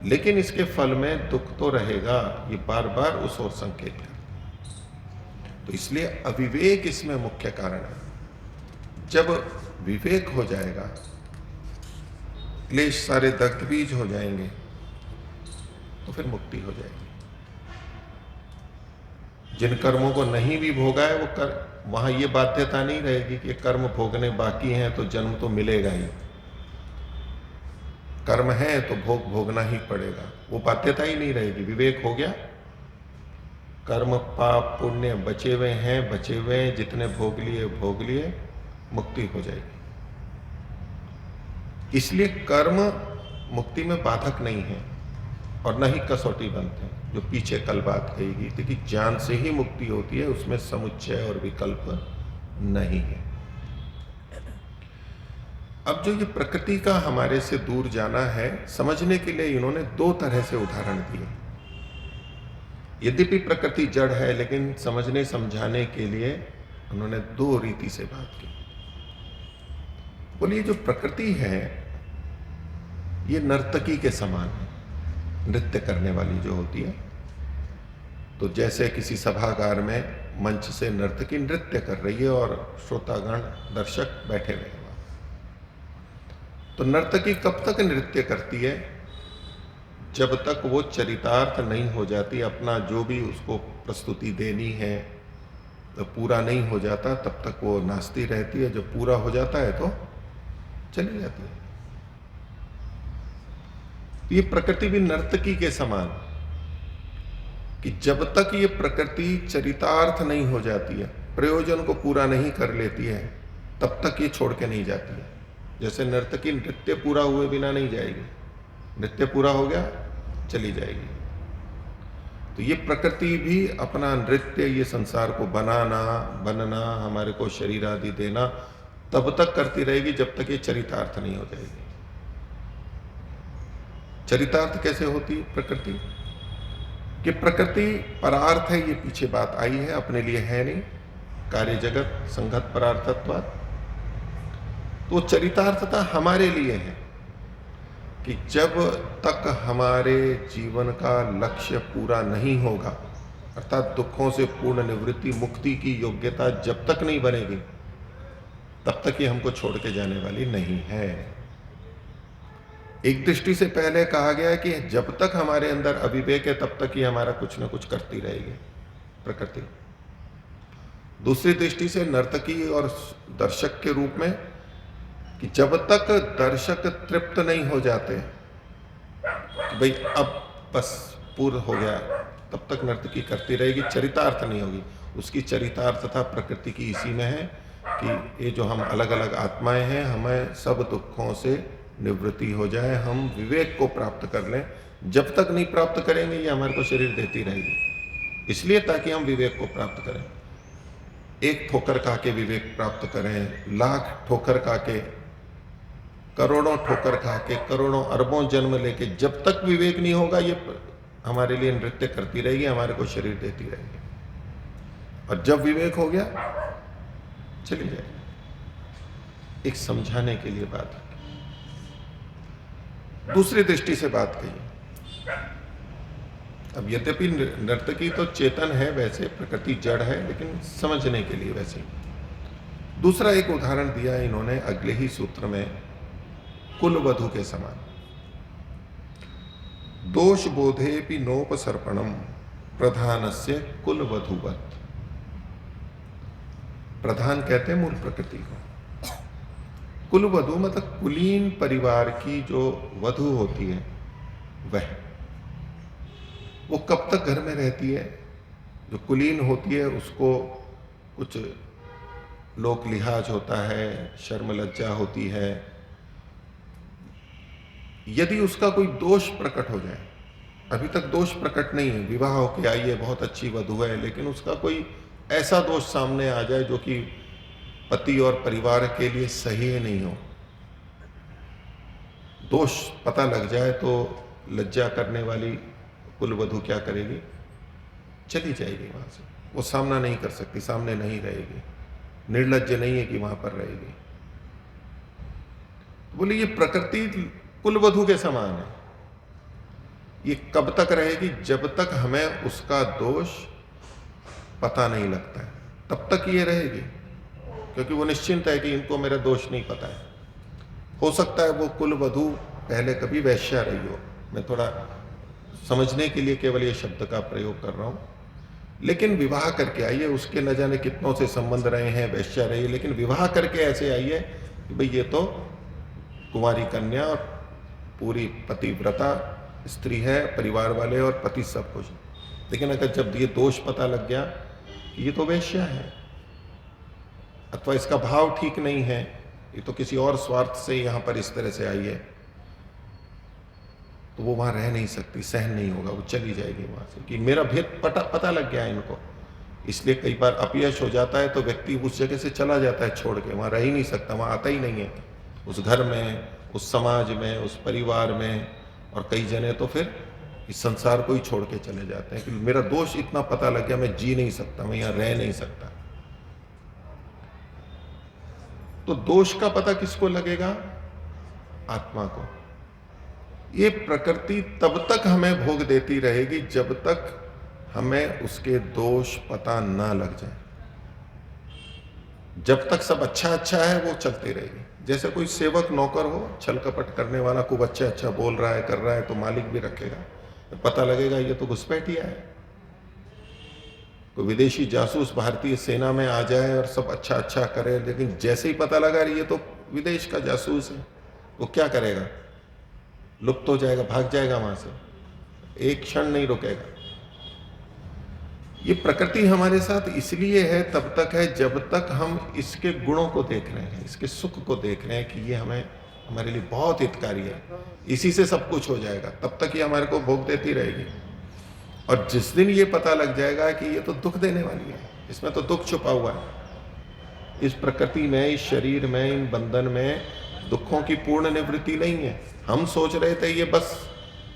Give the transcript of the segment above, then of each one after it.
लेकिन इसके फल में दुख तो रहेगा, ये बार बार उस ओर संकेत है। तो इसलिए अविवेक इसमें मुख्य कारण है। जब विवेक हो जाएगा, क्लेश सारे दग्ध बीज हो जाएंगे, तो फिर मुक्ति हो जाएगी। जिन कर्मों को नहीं भी भोगा है, वहां ये बाध्यता नहीं रहेगी कि कर्म भोगने बाकी हैं तो जन्म तो मिलेगा ही, कर्म है तो भोग भोगना ही पड़ेगा, वो बाध्यता ही नहीं रहेगी। विवेक हो गया, कर्म पाप पुण्य बचे हुए हैं, बचे हुए हैं, जितने भोग लिए, मुक्ति हो जाएगी। इसलिए कर्म मुक्ति में बाधक नहीं है और न ही कसौटी बनते हैं, जो पीछे कल बात कही गई थी कि ज्ञान से ही मुक्ति होती है, उसमें समुच्चय और विकल्प नहीं है। अब जो ये प्रकृति का हमारे से दूर जाना है, समझने के लिए इन्होंने दो तरह से उदाहरण दिए। यद्यपि प्रकृति जड़ है, लेकिन समझने समझाने के लिए उन्होंने दो रीति से बात की। बोलिए, जो प्रकृति है ये नर्तकी के समान है, नृत्य करने वाली जो होती है। तो जैसे किसी सभागार में मंच से नर्तकी नृत्य कर रही है और श्रोतागण दर्शक बैठे हुए हैं, तो नर्तकी कब तक नृत्य करती है? जब तक वो चरितार्थ नहीं हो जाती, अपना जो भी उसको प्रस्तुति देनी है तो पूरा नहीं हो जाता, तब तक वो नाचती रहती है। जब पूरा हो जाता है तो चली जाती है। ये प्रकृति भी नर्तकी के समान, कि जब तक ये प्रकृति चरितार्थ नहीं हो जाती है, प्रयोजन को पूरा नहीं कर लेती है, तब तक ये छोड़ के नहीं जाती है। जैसे नर्तकी नृत्य पूरा हुए बिना नहीं जाएगी, नृत्य पूरा हो गया चली जाएगी। तो ये प्रकृति भी अपना नृत्य, ये संसार को बनाना बनना, हमारे को शरीर आदि देना, तब तक करती रहेगी जब तक ये चरितार्थ नहीं हो जाएगी। चरितार्थ कैसे होती प्रकृति? कि प्रकृति परार्थ है, ये पीछे बात आई है, अपने लिए है नहीं, कार्य जगत संगत परार्थत्वात्। तो चरितार्थता हमारे लिए है कि जब तक हमारे जीवन का लक्ष्य पूरा नहीं होगा, अर्थात दुखों से पूर्ण निवृत्ति मुक्ति की योग्यता जब तक नहीं बनेगी, तब तक ये हमको छोड़ के जाने वाली नहीं है। एक दृष्टि से पहले कहा गया है कि जब तक हमारे अंदर अविवेक है, तब तक ही हमारा कुछ न कुछ करती रहेगी प्रकृति। दूसरी दृष्टि से नर्तकी और दर्शक के रूप में, कि जब तक दर्शक तृप्त नहीं हो जाते कि भाई अब बस पूर्ण हो गया, तब तक नर्तकी करती रहेगी, चरितार्थ नहीं होगी। उसकी चरितार्थता प्रकृति की इसी में है कि ये जो हम अलग अलग आत्माएं हैं, हमें सब दुखों से निवृत्ति हो जाए, हम विवेक को प्राप्त कर लें। जब तक नहीं प्राप्त करेंगे, ये हमारे को शरीर देती रहेगी, इसलिए ताकि हम विवेक को प्राप्त करें। एक ठोकर खा के विवेक प्राप्त करें, लाख ठोकर खा के, करोड़ों ठोकर खा के, करोड़ों अरबों जन्म लेके, जब तक विवेक नहीं होगा, ये हमारे लिए नृत्य करती रहेगी, हमारे को शरीर देती रहेगी। और जब विवेक हो गया चली जाएगी। एक समझाने के लिए बात है। दूसरी दृष्टि से बात कही। अब यद्यपि नर्तकी तो चेतन है, वैसे प्रकृति जड़ है, लेकिन समझने के लिए वैसे। दूसरा एक उदाहरण दिया इन्होंने अगले ही सूत्र में, कुलवधू के समान। दोष बोधेपि नोपसर्पणम प्रधानस्य कुलवधूवत्। प्रधान कहते हैं मूल प्रकृति को। कुलवधू मतलब कुलीन परिवार की जो वधू होती है, वो कब तक घर में रहती है? जो कुलीन होती है उसको कुछ लोक लिहाज होता है, शर्म लज्जा होती है। यदि उसका कोई दोष प्रकट हो जाए, अभी तक दोष प्रकट नहीं है, विवाह होके आई है, बहुत अच्छी वधू है, लेकिन उसका कोई ऐसा दोष सामने आ जाए जो कि पति और परिवार के लिए सही नहीं हो, दोष पता लग जाए, तो लज्जा करने वाली कुलवधू क्या करेगी? चली जाएगी वहां से। वो सामना नहीं कर सकती, सामने नहीं रहेगी, निर्लज्ज नहीं है कि वहां पर रहेगी। बोले ये प्रकृति कुलवधू के समान है। ये कब तक रहेगी? जब तक हमें उसका दोष पता नहीं लगता है, तब तक ये रहेगी, क्योंकि वो निश्चिंत है कि इनको मेरा दोष नहीं पता है। हो सकता है वो कुल वधू पहले कभी वैश्या रही हो, मैं थोड़ा समझने के लिए केवल ये शब्द का प्रयोग कर रहा हूं, लेकिन विवाह करके आई है, उसके न जाने कितनों से संबंध रहे हैं, वैश्या रही है, लेकिन विवाह करके ऐसे आई है कि भाई ये तो कुंवारी कन्या और पूरी पतिव्रता स्त्री है, परिवार वाले और पति सब कुछ। लेकिन अगर जब ये दोष पता लग गया कि ये तो वैश्या है, अथवा इसका भाव ठीक नहीं है, ये तो किसी और स्वार्थ से यहां पर इस तरह से आई है, तो वो वहां रह नहीं सकती, सहन नहीं होगा, वो चली जाएगी वहां से कि मेरा भेद पता लग गया है इनको। इसलिए कई बार अपयश हो जाता है तो व्यक्ति उस जगह से चला जाता है छोड़ के, वहां रह ही नहीं सकता, वहां आता ही नहीं है, उस घर में, उस समाज में, उस परिवार में, और कई जने तो फिर इस संसार को ही छोड़ के चले जाते हैं कि मेरा दोष इतना पता लग गया, मैं जी नहीं सकता, मैं यहां रह नहीं सकता। तो दोष का पता किसको लगेगा? आत्मा को। ये प्रकृति तब तक हमें भोग देती रहेगी जब तक हमें उसके दोष पता ना लग जाए। जब तक सब अच्छा अच्छा है वो चलती रहेगी। जैसे कोई सेवक नौकर हो, छल कपट करने वाला, खूब अच्छा अच्छा बोल रहा है, कर रहा है, तो मालिक भी रखेगा, पता लगेगा ये तो घुसपैठिया है। कोई विदेशी जासूस भारतीय सेना में आ जाए और सब अच्छा अच्छा करे, लेकिन जैसे ही पता लगा ये तो विदेश का जासूस है, वो क्या करेगा? लुप्त हो जाएगा, भाग जाएगा वहां से, एक क्षण नहीं रुकेगा। ये प्रकृति हमारे साथ इसलिए है, तब तक है जब तक हम इसके गुणों को देख रहे हैं, इसके सुख को देख रहे हैं कि ये हमारे लिए बहुत हितकारी है, इसी से सब कुछ हो जाएगा, तब तक ये हमारे को भोग देती रहेगी। और जिस दिन ये पता लग जाएगा कि ये तो दुख देने वाली है, इसमें तो दुख छुपा हुआ है, इस प्रकृति में, इस शरीर में, इन बंधन में दुखों की पूर्ण निवृत्ति नहीं है। हम सोच रहे थे ये बस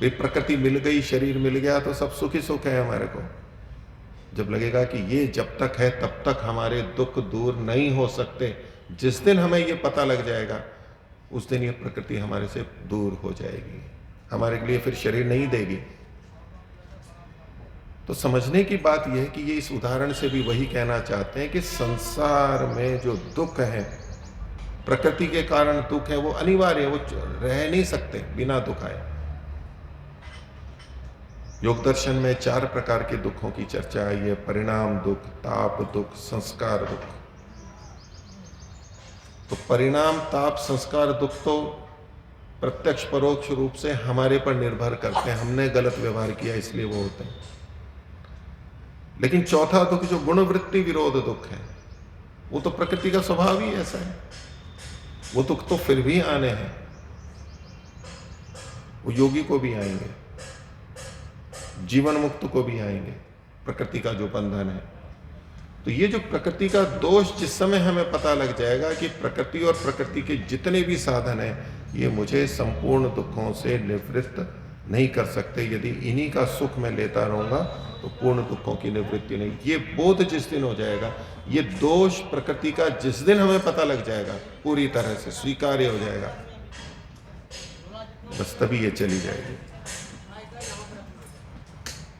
ये प्रकृति मिल गई, शरीर मिल गया तो सब सुख ही सुख है हमारे को। जब लगेगा कि ये जब तक है तब तक हमारे दुख दूर नहीं हो सकते, जिस दिन हमें ये पता लग जाएगा उस दिन ये प्रकृति हमारे से दूर हो जाएगी, हमारे लिए फिर शरीर नहीं देगी। तो समझने की बात यह है कि ये इस उदाहरण से भी वही कहना चाहते हैं कि संसार में जो दुख है, प्रकृति के कारण दुख है, वो अनिवार्य है, वो रह नहीं सकते बिना दुख आए। योग दर्शन में 4 प्रकार के दुखों की चर्चा आई है: परिणाम दुख, ताप दुख, संस्कार दुख। तो परिणाम, ताप, संस्कार दुख तो प्रत्यक्ष परोक्ष रूप से हमारे पर निर्भर करते हैं, हमने गलत व्यवहार किया इसलिए वो होते हैं। लेकिन चौथा दुख जो गुणवृत्ति विरोध दुख है, वो तो प्रकृति का स्वभाव ही ऐसा है, वो दुख तो फिर भी आने हैं, वो योगी को भी आएंगे, जीवन मुक्त को भी आएंगे, प्रकृति का जो बंधन है। तो ये जो प्रकृति का दोष जिस समय हमें पता लग जाएगा कि प्रकृति और प्रकृति के जितने भी साधन हैं ये मुझे संपूर्ण दुखों से निवृत्त नहीं कर सकते, यदि इन्हीं का सुख मैं लेता रहूंगा तो पूर्ण दुखों की निवृत्ति नहीं। ये बोध जिस दिन हो जाएगा, ये दोष प्रकृति का जिस दिन हमें पता लग जाएगा, पूरी तरह से स्वीकार्य हो जाएगा, बस तभी ये चली जाएगी।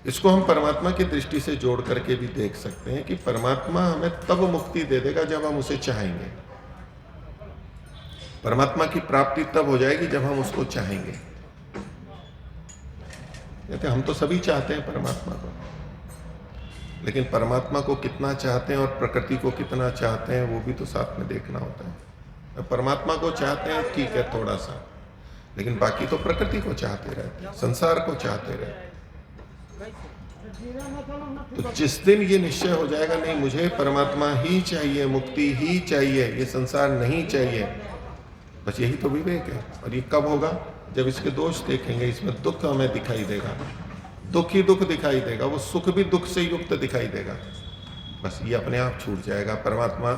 इसको हम परमात्मा की दृष्टि से जोड़ करके भी देख सकते हैं कि परमात्मा हमें तब मुक्ति दे देगा जब हम उसे चाहेंगे। परमात्मा की प्राप्ति तब हो जाएगी जब हम उसको चाहेंगे। कहते हम तो सभी चाहते हैं परमात्मा को, लेकिन परमात्मा को कितना चाहते हैं और प्रकृति को कितना चाहते हैं वो भी तो साथ में देखना होता है। परमात्मा को चाहते हैं ठीक है थोड़ा सा, लेकिन बाकी तो प्रकृति को चाहते रहते हैं, संसार को चाहते रहते हैं। तो जिस दिन ये निश्चय हो जाएगा नहीं मुझे परमात्मा ही चाहिए, मुक्ति ही चाहिए, ये संसार नहीं चाहिए, बस यही तो विवेक है। और ये कब होगा? जब इसके दोष देखेंगे, इसमें दुख हमें दिखाई देगा, दुख ही दुख दिखाई देगा, वो सुख भी दुख से युक्त दिखाई देगा, बस ये अपने आप छूट जाएगा। परमात्मा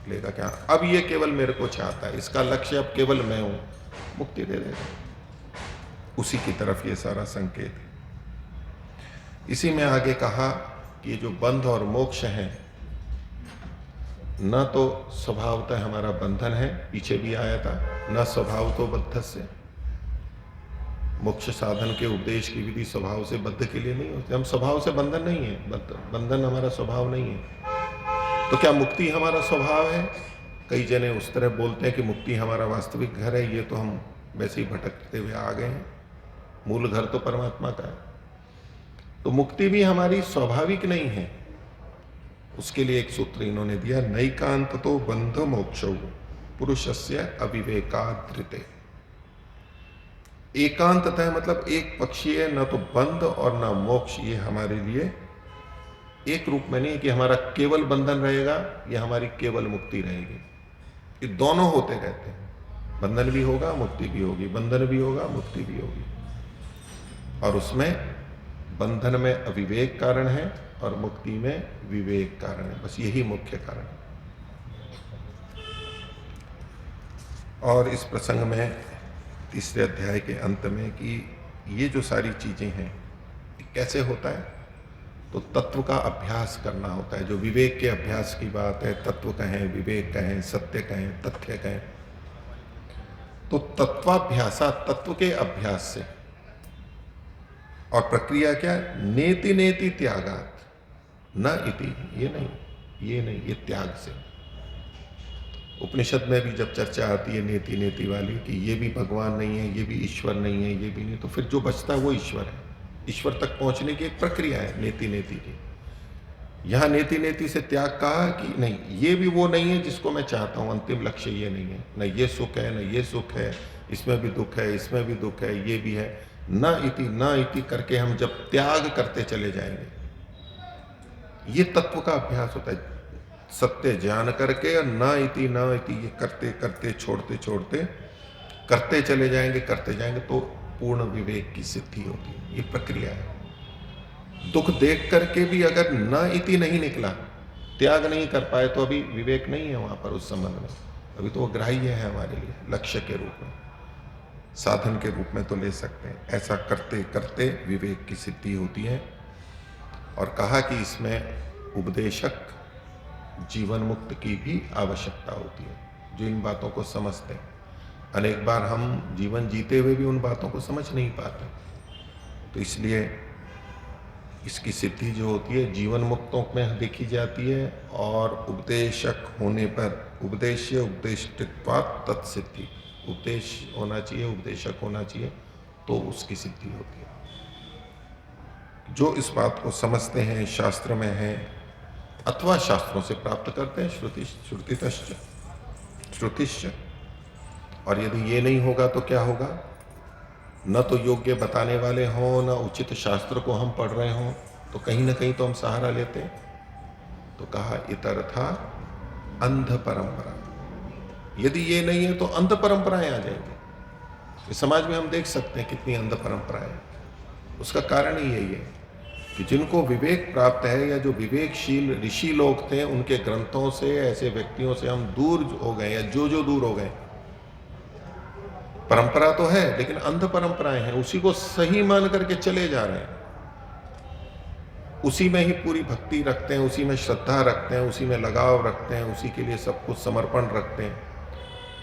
लेगा क्या, अब ये केवल मेरे को चाहता है, इसका लक्ष्य अब केवल मैं हूं, मुक्ति दे देगा। उसी की तरफ ये सारा संकेत है। इसी में आगे कहा कि ये जो बंध और मोक्ष है, न तो स्वभावतः हमारा बंधन है, पीछे भी आया था, न स्वभाव तो बद्ध से, मोक्ष साधन के उपदेश की विधि स्वभाव से बद्ध के लिए नहीं होती। हम स्वभाव से बंधन नहीं है, बंधन हमारा स्वभाव नहीं है। तो क्या मुक्ति हमारा स्वभाव है? कई जने उस तरह बोलते हैं कि मुक्ति हमारा वास्तविक घर है। ये तो हम वैसे ही भटकते हुए आ गए हैं, मूल घर तो परमात्मा का है। तो मुक्ति भी हमारी स्वाभाविक नहीं है। उसके लिए एक सूत्र इन्होंने दिया, नैकांत तो बंध मोक्षो पुरुषस्य अविवेकाधृते। एकांततः मतलब एक पक्षीय, न तो बंध और न मोक्ष, ये हमारे लिए एक रूप में नहीं है कि हमारा केवल बंधन रहेगा या हमारी केवल मुक्ति रहेगी। ये दोनों होते रहते हैं, बंधन भी होगा मुक्ति भी होगी, बंधन भी होगा मुक्ति भी होगी। और उसमें बंधन में अविवेक कारण है और मुक्ति में विवेक कारण है, बस यही मुख्य कारण है। और इस प्रसंग में तीसरे अध्याय के अंत में कि ये जो सारी चीजें हैं कैसे होता है, तो तत्व का अभ्यास करना होता है। जो विवेक के अभ्यास की बात है, तत्व कहें, विवेक कहें, सत्य कहें, तथ्य कहें, तो तत्वाभ्यासा, तत्व के अभ्यास से। और प्रक्रिया क्या है? नेति नेति त्यागात, न इति, ये नहीं, ये त्याग से। उपनिषद में भी जब चर्चा आती है नेति नेति वाली कि ये भी भगवान नहीं है, ये भी ईश्वर नहीं है, ये भी नहीं, तो फिर जो बचता है वो ईश्वर है। ईश्वर तक पहुंचने की एक प्रक्रिया है नेति नेति की। यहां नेति नेति से त्याग कहा कि नहीं, ये भी वो नहीं है जिसको मैं चाहता हूं, अंतिम लक्ष्य ये नहीं है, न ये सुख है न ये सुख है, इसमें भी दुख है, इसमें भी दुख है, ये भी है। न इति करके हम जब त्याग करते चले जाएंगे, ये तत्व का अभ्यास होता है। सत्य ज्ञान करके और न इति ये करते करते छोड़ते छोड़ते करते चले जाएंगे, करते जाएंगे तो पूर्ण विवेक की सिद्धि होती है। ये प्रक्रिया है। दुख देख करके भी अगर न इति नहीं निकला, त्याग नहीं कर पाए, तो अभी विवेक नहीं है वहां पर उस संबंध में। अभी तो वो ग्राह्य है हमारे लिए, लक्ष्य के रूप में, साधन के रूप में तो ले सकते हैं। ऐसा करते करते विवेक की सिद्धि होती है। और कहा कि इसमें उपदेशक जीवन मुक्त की भी आवश्यकता होती है, जो इन बातों को समझते हैं। अनेक बार हम जीवन जीते हुए भी उन बातों को समझ नहीं पाते, तो इसलिए इसकी सिद्धि जो होती है जीवन मुक्तों में देखी जाती है। और उपदेशक होने पर उपदेश्य उपदेष्टित्वात् तत्सिद्धि, उपदेश होना चाहिए, उपदेशक होना चाहिए, तो उसकी सिद्धि होती है। जो इस बात को समझते हैं, शास्त्र में है अथवा शास्त्रों से प्राप्त करते हैं, श्रुतिश्च। और यदि ये नहीं होगा तो क्या होगा? न तो योग्य बताने वाले हों, न उचित शास्त्र को हम पढ़ रहे हों, तो कहीं ना कहीं तो हम सहारा लेते हैं। तो कहा इतरथा अंध परंपरा। यदि ये नहीं है तो अंध परंपराएं आ जाएंगी। इस समाज में हम देख सकते हैं कितनी अंध परंपराएं। उसका कारण ही यही है कि जिनको विवेक प्राप्त है, या जो विवेकशील ऋषि लोग थे, उनके ग्रंथों से, ऐसे व्यक्तियों से हम दूर हो गए, या जो दूर हो गए। परंपरा तो है लेकिन अंध परंपराएं हैं, उसी को सही मान करके चले जा रहे हैं, उसी में ही पूरी भक्ति रखते हैं, उसी में श्रद्धा रखते हैं, उसी में लगाव रखते हैं, उसी के लिए सब कुछ समर्पण रखते हैं।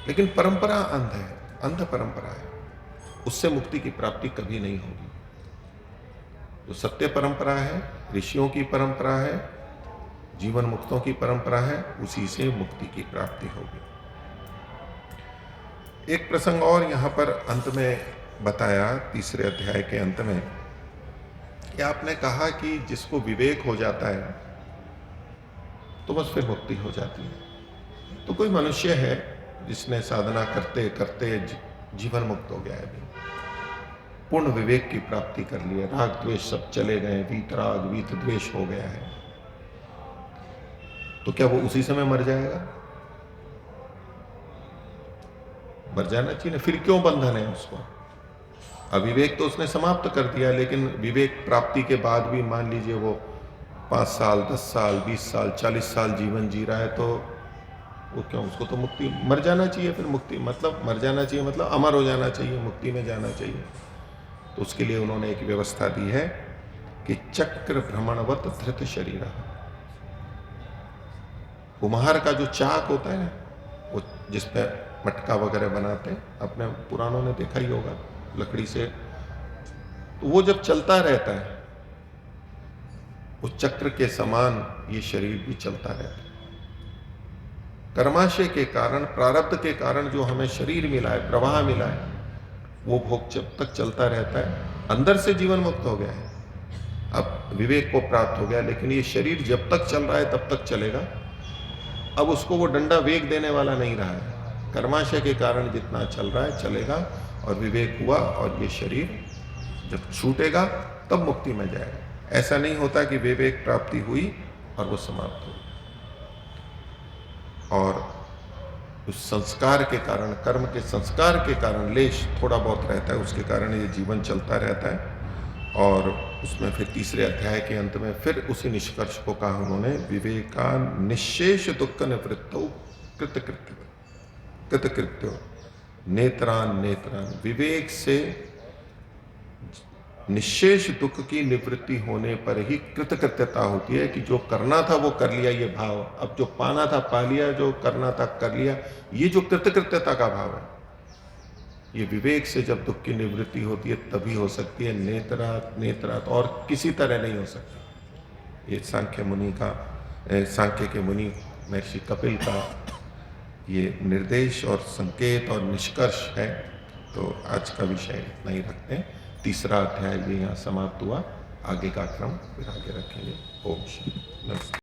लेकिन परंपरा अंध है, अंध परंपरा है, उससे मुक्ति की प्राप्ति कभी नहीं होगी। जो सत्य परंपरा है, ऋषियों की परंपरा है, जीवन मुक्तों की परंपरा है, उसी से मुक्ति की प्राप्ति होगी। एक प्रसंग और यहां पर अंत में बताया, तीसरे अध्याय के अंत में, कि आपने कहा कि जिसको विवेक हो जाता है तो बस फिर मुक्ति हो जाती है। तो कोई मनुष्य है जिसने साधना करते करते जीवन मुक्त हो गया है, पूर्ण विवेक की प्राप्ति कर ली है, राग द्वेष सब चले गए, वीतराग वीत द्वेष हो गया है, तो क्या वो उसी समय मर जाएगा? मर जाना चाहिए ना, फिर क्यों बंधन है उसको? अविवेक तो उसने समाप्त कर दिया, लेकिन विवेक प्राप्ति के बाद भी मान लीजिए वो 5 साल 10 साल 20 साल 40 साल जीवन जी रहा है, तो वो क्यों? उसको तो मुक्ति, मर जाना चाहिए। फिर मुक्ति मतलब मर जाना चाहिए, मतलब अमर हो जाना चाहिए, मुक्ति में जाना चाहिए। तो उसके लिए उन्होंने एक व्यवस्था दी है कि चक्र भ्रमणवत धृत शरीर, कुम्हार का जो चाक होता है ना, वो जिसपे मटका वगैरह बनाते हैं, अपने पुराणों ने देखा ही होगा, लकड़ी से तो वो जब चलता रहता है, उस चक्र के समान ये शरीर भी चलता रहता है। कर्माशय के कारण, प्रारब्ध के कारण जो हमें शरीर मिला है, प्रवाह मिला है, वो भोग जब तक चलता रहता है। अंदर से जीवन मुक्त हो गया है, अब विवेक को प्राप्त हो गया, लेकिन ये शरीर जब तक चल रहा है तब तक चलेगा। अब उसको वो डंडा वेग देने वाला नहीं रहा है। कर्माशय के कारण जितना चल रहा है चलेगा, और विवेक हुआ और ये शरीर जब छूटेगा तब मुक्ति में जाएगा। ऐसा नहीं होता कि विवेक प्राप्ति हुई और वो समाप्त हो, और उस संस्कार के कारण, कर्म के संस्कार के कारण लेश थोड़ा बहुत रहता है, उसके कारण ये जीवन चलता रहता है। और उसमें फिर तीसरे अध्याय के अंत में फिर उसी निष्कर्ष को कहा उन्होंने, विवेका निशेष दुख निवृत्तो कृतकृत्य कृतकृत्यो नेत्रान नेत्रान। विवेक से निशेष दुख की निवृत्ति होने पर ही कृतकृत्यता होती है, कि जो करना था वो कर लिया, ये भाव। अब जो पाना था पा लिया, जो करना था कर लिया, ये जो कृतकृत्यता का भाव है, ये विवेक से जब दुख की निवृत्ति होती है तभी हो सकती है। नेत्रात नेत्रात और किसी तरह नहीं हो सकती। ये सांख्य मुनि का, सांख्य के मुनि महर्षि कपिल का ये निर्देश और संकेत और निष्कर्ष है। तो आज का विषय इतना ही रखते हैं। तीसरा अध्याय ये यहाँ समाप्त हुआ, आगे का क्रम फिर आगे रखेंगे। ओम शांति। नमस्ते।